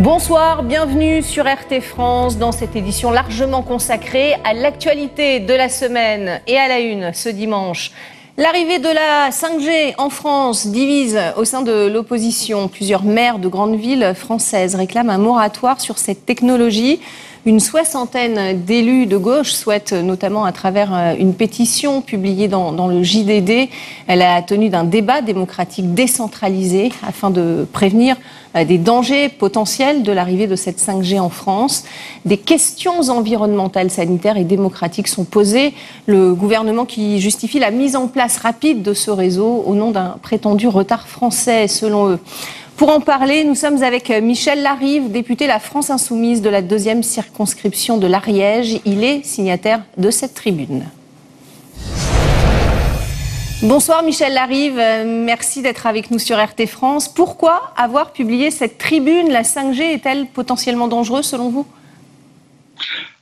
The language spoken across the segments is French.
Bonsoir, bienvenue sur RT France dans cette édition largement consacrée à l'actualité de la semaine et à la une ce dimanche. L'arrivée de la 5G en France divise au sein de l'opposition. Plusieurs maires de grandes villes françaises réclament un moratoire sur cette technologie. Une soixantaine d'élus de gauche souhaitent, notamment à travers une pétition publiée dans le JDD, la tenue d'un débat démocratique décentralisé afin de prévenir des dangers potentiels de l'arrivée de cette 5G en France. Des questions environnementales, sanitaires et démocratiques sont posées. Le gouvernement qui justifie la mise en place rapide de ce réseau au nom d'un prétendu retard français, selon eux. Pour en parler, nous sommes avec Michel Larive, député La France Insoumise de la 2e circonscription de l'Ariège. Il est signataire de cette tribune. Bonsoir Michel Larive, merci d'être avec nous sur RT France. Pourquoi avoir publié cette tribune? La 5G est-elle potentiellement dangereuse selon vous?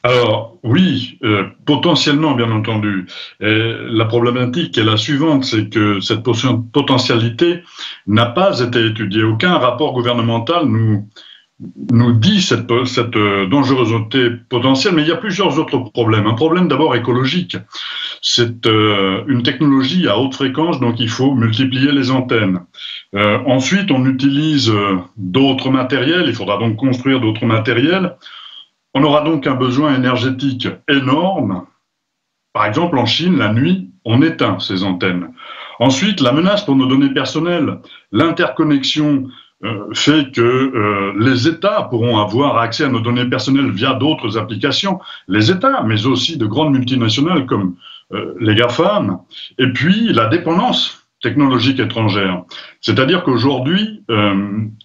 Alors oui, potentiellement bien entendu. La problématique est la suivante, c'est que cette potentialité n'a pas été étudiée. Aucun rapport gouvernemental nous dit cette dangerosité potentielle, mais il y a plusieurs autres problèmes. Un problème d'abord écologique. C'est une technologie à haute fréquence, donc il faut multiplier les antennes. Ensuite, on utilise d'autres matériels, il faudra donc construire d'autres matériels. On aura donc un besoin énergétique énorme. Par exemple, en Chine, la nuit, on éteint ces antennes. Ensuite, la menace pour nos données personnelles. L'interconnexion fait que les États pourront avoir accès à nos données personnelles via d'autres applications. Les États, mais aussi de grandes multinationales comme les GAFAM. Et puis, la dépendance technologique étrangère. C'est-à-dire qu'aujourd'hui,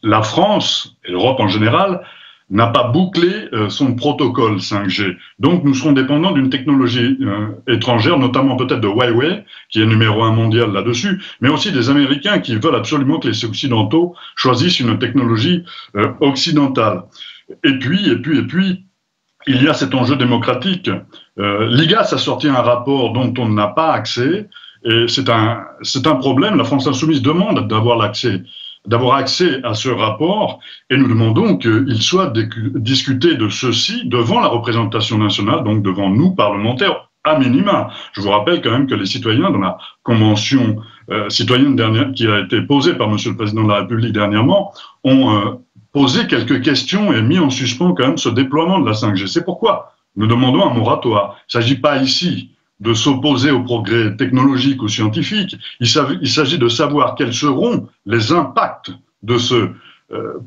la France, et l'Europe en général, n'a pas bouclé son protocole 5G. Donc nous serons dépendants d'une technologie étrangère, notamment peut-être de Huawei, qui est numéro 1 mondial là-dessus, mais aussi des Américains qui veulent absolument que les Occidentaux choisissent une technologie occidentale. Et puis, il y a cet enjeu démocratique. L'IGAS a sorti un rapport dont on n'a pas accès, et c'est un problème. La France Insoumise demande d'avoir accès à ce rapport, et nous demandons qu'il soit discuté de ceci devant la représentation nationale, donc devant nous, parlementaires, à minima. Je vous rappelle quand même que les citoyens, dans la convention citoyenne dernière, qui a été posée par Monsieur le Président de la République dernièrement, ont posé quelques questions et mis en suspens quand même ce déploiement de la 5G. C'est pourquoi nous demandons un moratoire. Il ne s'agit pas ici de s'opposer au progrès technologique ou scientifique. Il s'agit de savoir quels seront les impacts de ce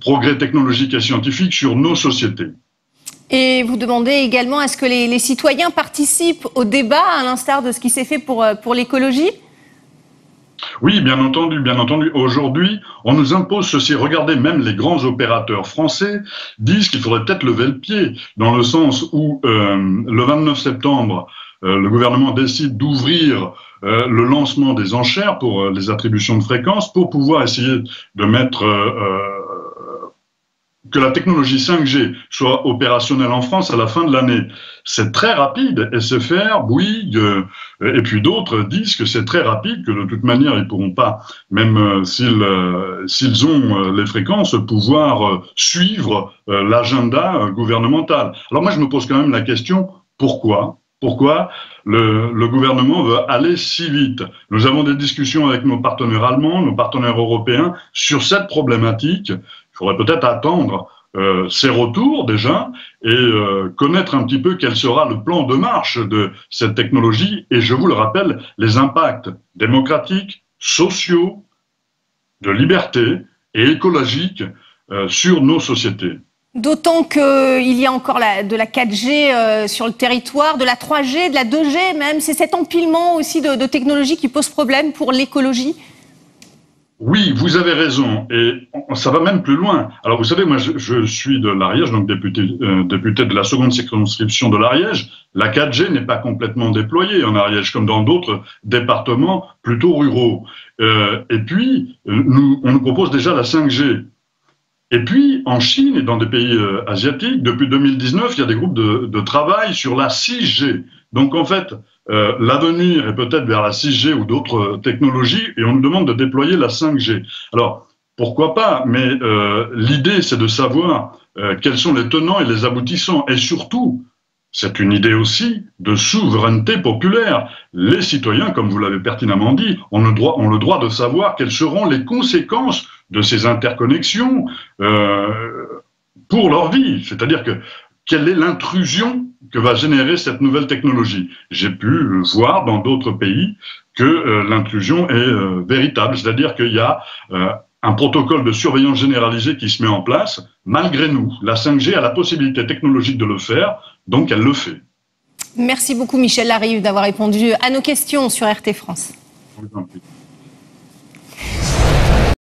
progrès technologique et scientifique sur nos sociétés. Et vous demandez également à ce que les citoyens participent au débat, à l'instar de ce qui s'est fait pour l'écologie? Oui, bien entendu, bien entendu. Aujourd'hui, on nous impose ceci. Regardez, même les grands opérateurs français disent qu'il faudrait peut-être lever le pied, dans le sens où le 29 septembre, le gouvernement décide d'ouvrir le lancement des enchères pour les attributions de fréquences pour pouvoir essayer de mettre que la technologie 5G soit opérationnelle en France à la fin de l'année. C'est très rapide. SFR, Bouygues et puis d'autres disent que c'est très rapide, que de toute manière ils pourront pas, même s'ils ont les fréquences, pouvoir suivre l'agenda gouvernemental. Alors moi je me pose quand même la question, pourquoi le gouvernement veut aller si vite? Nous avons des discussions avec nos partenaires allemands, nos partenaires européens sur cette problématique. Il faudrait peut-être attendre ces retours déjà et connaître un petit peu quel sera le plan de marche de cette technologie. Et je vous le rappelle, les impacts démocratiques, sociaux, de liberté et écologiques sur nos sociétés. D'autant qu'il y a encore de la 4G sur le territoire, de la 3G, de la 2G même. C'est cet empilement aussi de technologies qui pose problème pour l'écologie? Oui, vous avez raison, et ça va même plus loin. Alors vous savez, moi je suis de l'Ariège, donc député de la 2e circonscription de l'Ariège. La 4G n'est pas complètement déployée en Ariège, comme dans d'autres départements plutôt ruraux. Et puis, on nous propose déjà la 5G. Et puis, en Chine et dans des pays asiatiques, depuis 2019, il y a des groupes de travail sur la 6G. Donc en fait, l'avenir est peut-être vers la 6G ou d'autres technologies, et on nous demande de déployer la 5G. Alors, pourquoi pas, mais l'idée, c'est de savoir quels sont les tenants et les aboutissants. Et surtout, c'est une idée aussi de souveraineté populaire. Les citoyens, comme vous l'avez pertinemment dit, ont le droit de savoir quelles seront les conséquences de ces interconnexions pour leur vie. C'est-à-dire que quelle est l'intrusion que va générer cette nouvelle technologie. J'ai pu voir dans d'autres pays que l'intrusion est véritable, c'est-à-dire qu'il y a un protocole de surveillance généralisée qui se met en place. Malgré nous, la 5G a la possibilité technologique de le faire, donc elle le fait. Merci beaucoup Michel Larive d'avoir répondu à nos questions sur RT France. Je vous en prie.